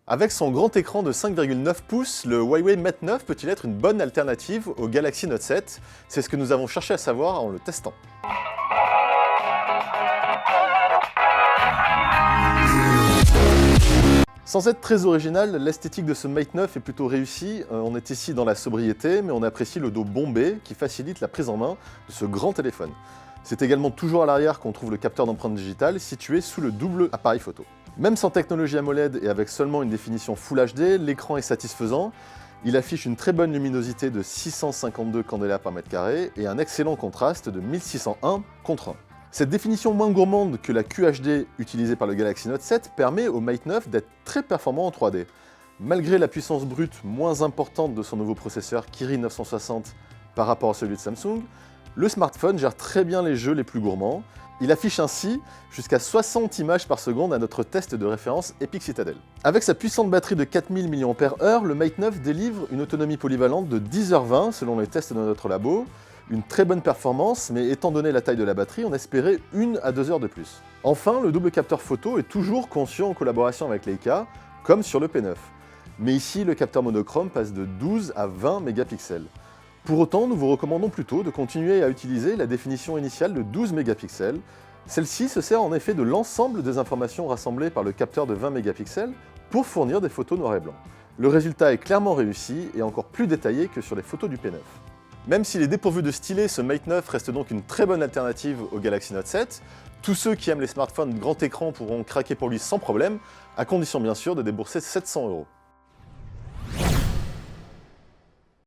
Avec son grand écran de 5,9 pouces, le Huawei Mate 9 peut-il être une bonne alternative au Galaxy Note 7? C'est ce que nous avons cherché à savoir en le testant. Sans être très original, l'esthétique de ce Mate 9 est plutôt réussie. On est ici dans la sobriété, mais on apprécie le dos bombé qui facilite la prise en main de ce grand téléphone. C'est également toujours à l'arrière qu'on trouve le capteur d'empreinte digitale situé sous le double appareil photo. Même sans technologie AMOLED et avec seulement une définition Full HD, l'écran est satisfaisant. Il affiche une très bonne luminosité de 652 candela par mètre carré et un excellent contraste de 1601 contre 1. Cette définition moins gourmande que la QHD utilisée par le Galaxy Note 7 permet au Mate 9 d'être très performant en 3D. Malgré la puissance brute moins importante de son nouveau processeur Kirin 960 par rapport à celui de Samsung, le smartphone gère très bien les jeux les plus gourmands. Il affiche ainsi jusqu'à 60 images par seconde à notre test de référence Epic Citadel. Avec sa puissante batterie de 4000 mAh, le Mate 9 délivre une autonomie polyvalente de 10h20 selon les tests de notre labo. Une très bonne performance, mais étant donné la taille de la batterie, on espérait 1 à 2 heures de plus. Enfin, le double capteur photo est toujours conçu en collaboration avec Leica, comme sur le P9. Mais ici, le capteur monochrome passe de 12 à 20 mégapixels. Pour autant, nous vous recommandons plutôt de continuer à utiliser la définition initiale de 12 mégapixels. Celle-ci se sert en effet de l'ensemble des informations rassemblées par le capteur de 20 mégapixels pour fournir des photos noir et blanc. Le résultat est clairement réussi et encore plus détaillé que sur les photos du P9. Même s'il est dépourvu de stylet, ce Mate 9 reste donc une très bonne alternative au Galaxy Note 7. Tous ceux qui aiment les smartphones grand écran pourront craquer pour lui sans problème, à condition bien sûr de débourser 700 €.